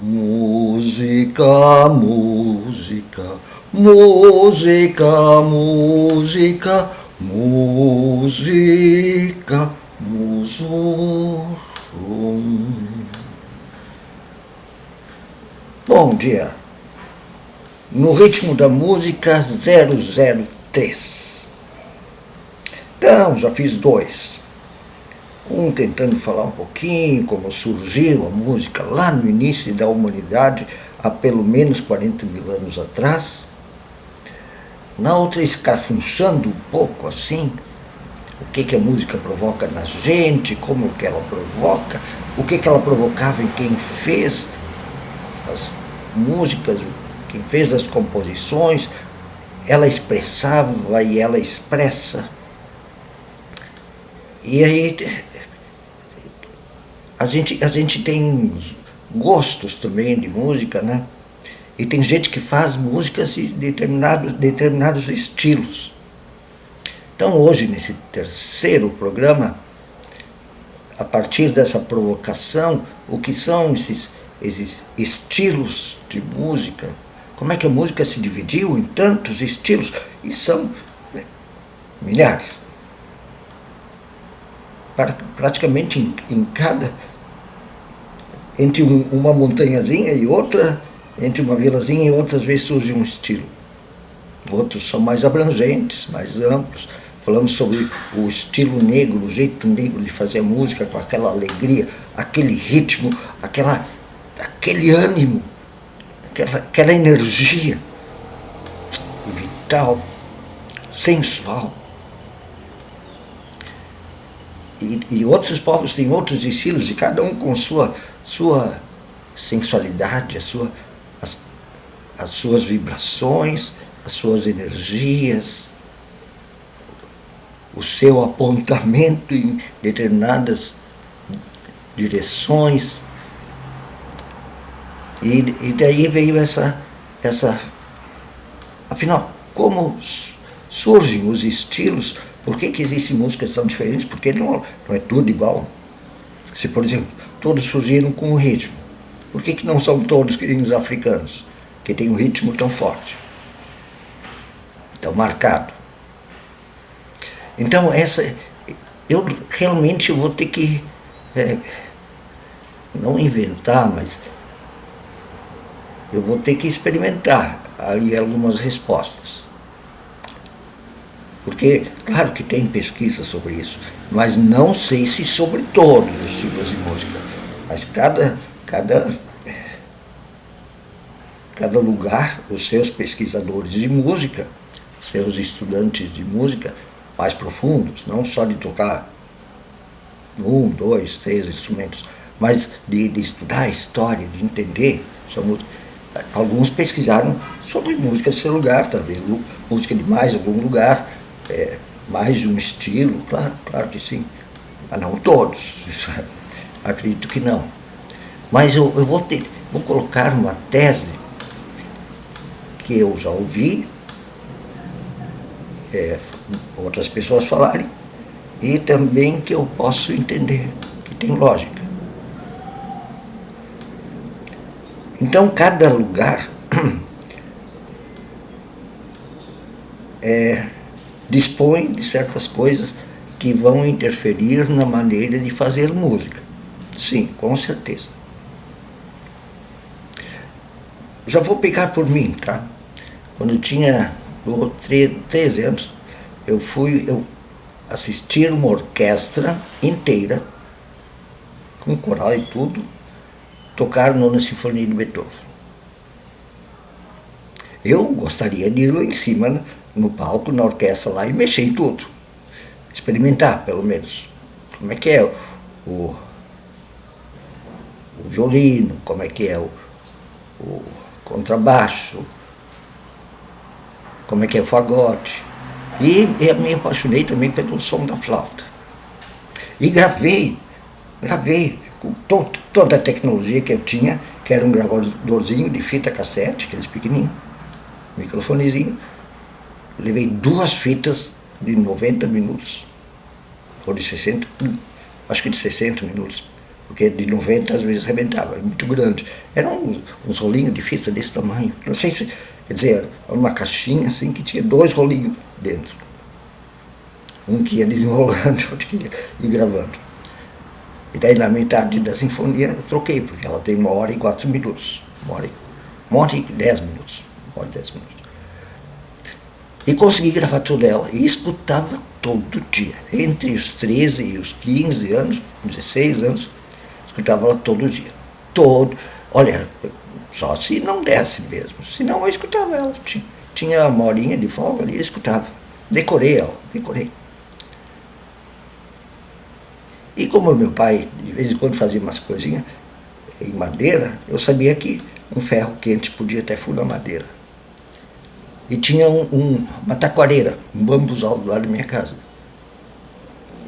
Música, música, música, música, música, musurum. Bom dia. No ritmo da música 003. Então, já fiz dois. Um tentando falar um pouquinho como surgiu a música lá no início da humanidade, há pelo menos 40 mil anos atrás. Na outra, escrafunchando um pouco assim, o que a música provoca na gente, como que ela provoca, o que ela provocava em quem fez as músicas, quem fez as composições. Ela expressava e ela expressa. E aí a gente tem gostos também de música, né? E tem gente que faz músicas de determinados estilos. Então hoje, nesse terceiro programa, a partir dessa provocação, o que são esses estilos de música? Como é que a música se dividiu em tantos estilos? E são milhares. Praticamente em cada, entre uma montanhazinha e outra, entre uma vilazinha e outra, às vezes surge um estilo. Outros são mais abrangentes, mais amplos. Falamos sobre o estilo negro, o jeito negro de fazer a música, com aquela alegria, aquele ritmo, aquele ânimo, aquela energia vital, sensual. E outros povos têm outros estilos, e cada um com sua sensualidade, as suas vibrações, as suas energias, o seu apontamento em determinadas direções. E daí veio essa. Afinal, como surgem os estilos? Por que existem músicas que são diferentes? Porque não é tudo igual. Se, por exemplo, todos surgiram com o ritmo, por que não são todos que nem os africanos, que têm um ritmo tão forte, tão marcado? Então, eu realmente vou ter que, não inventar, mas eu vou ter que experimentar aí algumas respostas. Porque, claro que tem pesquisa sobre isso, mas não sei se sobre todos os tipos de música. Mas cada lugar, os seus pesquisadores de música, seus estudantes de música mais profundos, não só de tocar 1, 2, 3 instrumentos, mas de estudar a história, de entender sua música. Alguns pesquisaram sobre música do seu lugar, talvez música de mais algum lugar, mais de um estilo, claro que sim, mas não todos, acredito que não. Mas eu vou colocar uma tese que eu já ouvi outras pessoas falarem, e também que eu posso entender, que tem lógica. Então, cada lugar dispõe de certas coisas que vão interferir na maneira de fazer música. Sim, com certeza. Já vou pegar por mim, tá? Quando eu tinha 13 anos, eu assistir uma orquestra inteira, com coral e tudo, tocar a Nona Sinfonia de Beethoven. Eu gostaria de ir lá em cima, no palco, na orquestra lá, e mexer em tudo. Experimentar, pelo menos. Como é que é o violino, como é que é o contrabaixo, como é que é o fagote. E eu me apaixonei também pelo som da flauta. E gravei com toda a tecnologia que eu tinha, que era um gravadorzinho de fita cassete, aqueles pequenininhos, microfonezinho. Levei 2 fitas de 90 minutos, ou de 60, acho que de 60 minutos, porque de 90 às vezes arrebentava, era muito grande. Eram uns rolinhos de fita desse tamanho. Não sei se, quer dizer, era uma caixinha assim que tinha 2 rolinhos dentro. Um que ia desenrolando, outro que ia gravando. E daí na metade da sinfonia eu troquei, porque ela tem 1h04. 1h10 minutos. 1h10 minutos. E consegui gravar toda ela. E escutava todo dia. Entre os 13 e os 15 anos, 16 anos, escutava ela todo dia. Olha, só se não desse mesmo. Senão eu escutava ela. Tinha 1 horinha de folga ali, eu escutava. Decorei ela, decorei. E como meu pai, de vez em quando, fazia umas coisinhas em madeira, eu sabia que um ferro quente podia até furar madeira. E tinha uma taquareira, um bambuzal do lado da minha casa.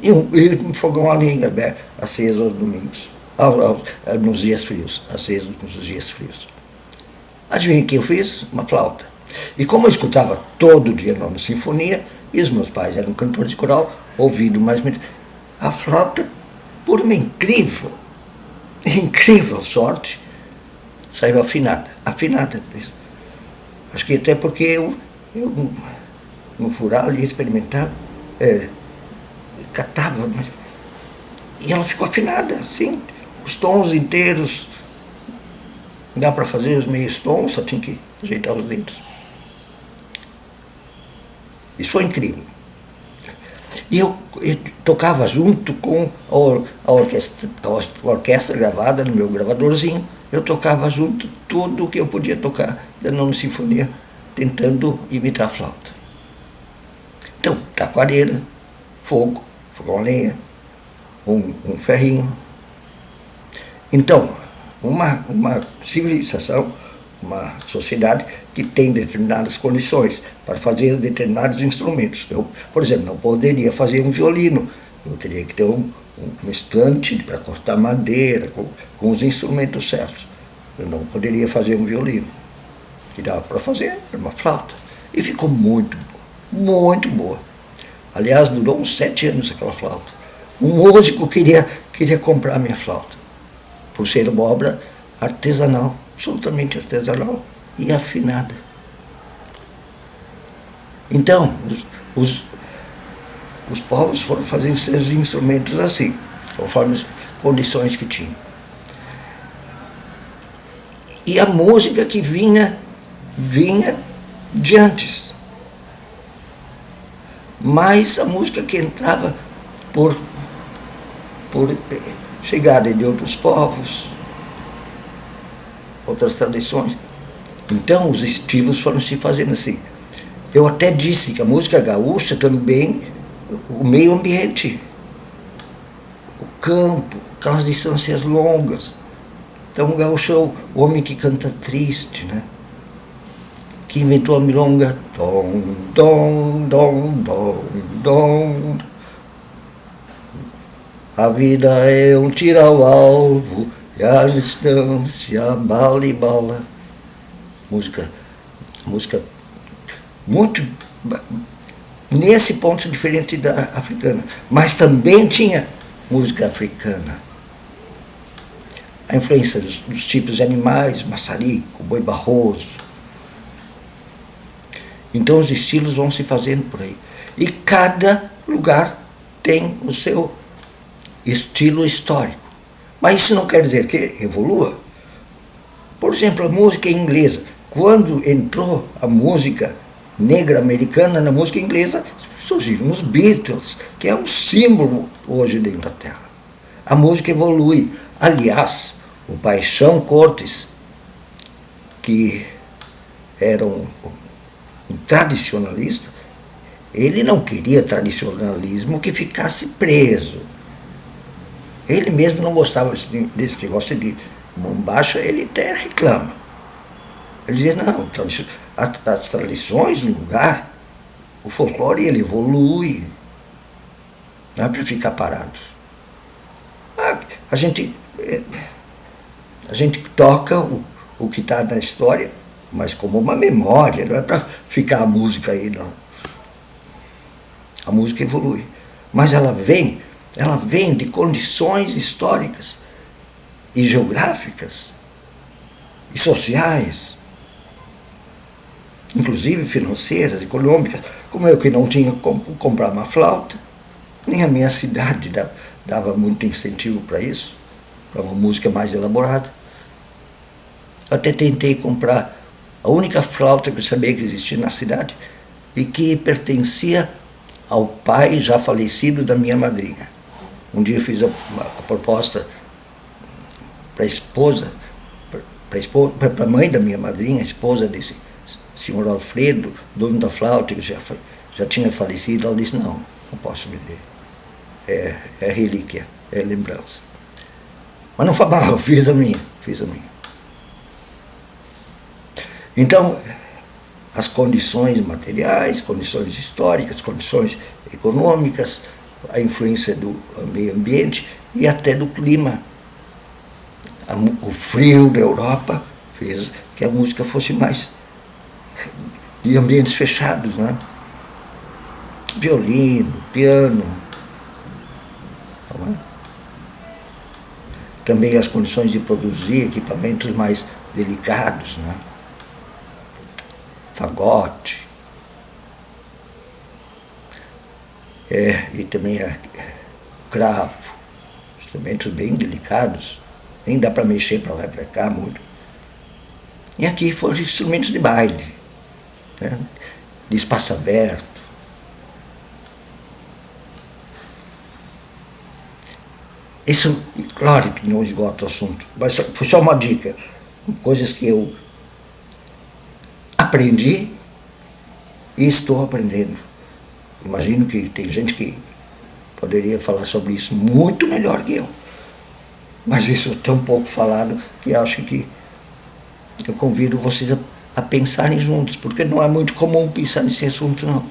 E um fogão a lenha aceso aos domingos, nos dias frios, aceso nos dias frios. Adivinha o que eu fiz? Uma flauta. E como eu escutava todo dia na sinfonia, e os meus pais eram cantores de coral, ouvido mais a flauta, por uma incrível sorte, saiu afinada. Acho que até porque eu no fural ali experimentava, catava, e ela ficou afinada, assim, os tons inteiros. Dá para fazer os meios tons, só tinha que ajeitar os dedos. Isso foi incrível. E eu tocava junto com a orquestra gravada no meu gravadorzinho. Eu tocava junto tudo o que eu podia tocar da nona sinfonia, tentando imitar a flauta. Então, taquareira, fogão a lenha, um ferrinho. Então, uma civilização, uma sociedade que tem determinadas condições para fazer determinados instrumentos. Eu, por exemplo, não poderia fazer um violino, eu teria que ter uma estante para cortar madeira, com os instrumentos certos. Eu não poderia fazer um violino. O que dava para fazer era uma flauta. E ficou muito boa. Aliás, durou uns 7 anos aquela flauta. Um músico queria comprar minha flauta, por ser uma obra artesanal, absolutamente artesanal e afinada. Então, os povos foram fazendo seus instrumentos assim, conforme as condições que tinham. E a música que vinha de antes. Mas a música que entrava por chegada de outros povos, outras tradições. Então os estilos foram se fazendo assim. Eu até disse que a música gaúcha também, o meio ambiente, o campo, aquelas distâncias longas. Então o gaúcho é o homem que canta triste, né? Que inventou a milonga. Dom, dom, dom, dom, dom. A vida é um tiro ao alvo e a distância bala e bala. Música muito, nesse ponto diferente da africana. Mas também tinha música africana. A influência dos tipos de animais, maçarico, boi barroso. Então os estilos vão se fazendo por aí. E cada lugar tem o seu estilo histórico. Mas isso não quer dizer que evolua. Por exemplo, a música inglesa. Quando entrou a música negra americana na música inglesa, surgiram os Beatles, que é um símbolo hoje da Inglaterra. A música evolui. Aliás, o Paixão Cortes, que era um tradicionalista, ele não queria tradicionalismo que ficasse preso. Ele mesmo não gostava desse negócio de bombacha, ele até reclama. Ele dizia, não, as tradições do lugar, o folclore, ele evolui. Não é para ficar parado. A gente toca o que está na história, mas como uma memória, não é para ficar a música aí, não. A música evolui. Mas ela vem de condições históricas e geográficas, e sociais, inclusive financeiras, econômicas, como eu que não tinha como comprar uma flauta, nem a minha cidade dava muito incentivo para isso, para uma música mais elaborada. Eu até tentei comprar a única flauta que eu sabia que existia na cidade e que pertencia ao pai já falecido da minha madrinha. Um dia eu fiz a proposta para a esposa, para a mãe da minha madrinha, a esposa desse senhor Alfredo, dono da flauta, que já tinha falecido. Ela disse, não posso vender. É relíquia, é lembrança. Mas não foi mal, eu fiz a minha. Então, as condições materiais, condições históricas, condições econômicas, a influência do meio ambiente e até do clima. O frio da Europa fez que a música fosse mais de ambientes fechados, né? Violino, piano. Também as condições de produzir equipamentos mais delicados, né? Fagote. E também cravo. Instrumentos bem delicados. Nem dá para mexer para lá e para cá muito. E aqui foram os instrumentos de baile, né? De espaço aberto. Isso, claro que não esgota o assunto, mas foi só uma dica. Coisas que eu aprendi e estou aprendendo. Imagino que tem gente que poderia falar sobre isso muito melhor que eu. Mas isso é tão pouco falado que acho que eu convido vocês a pensarem juntos, porque não é muito comum pensar nesse assunto, não.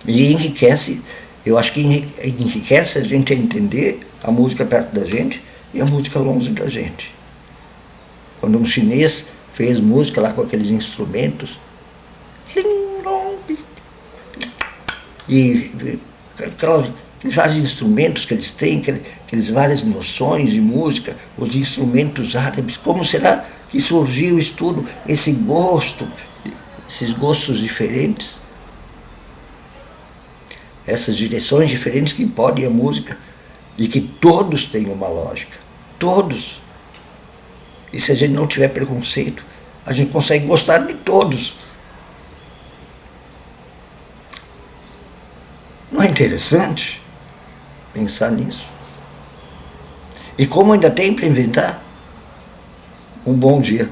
E enriquece, eu acho que enriquece a gente a entender a música perto da gente e a música longe da gente. Quando um chinês fez música lá com aqueles instrumentos, e aqueles vários instrumentos que eles têm, aqueles várias noções de música, os instrumentos árabes, como será que surgiu isso tudo, esse gosto, esses gostos diferentes, essas direções diferentes que podem a música e que todos têm uma lógica, todos. E se a gente não tiver preconceito, a gente consegue gostar de todos. Não é interessante pensar nisso? E como ainda tem para inventar? Um bom dia.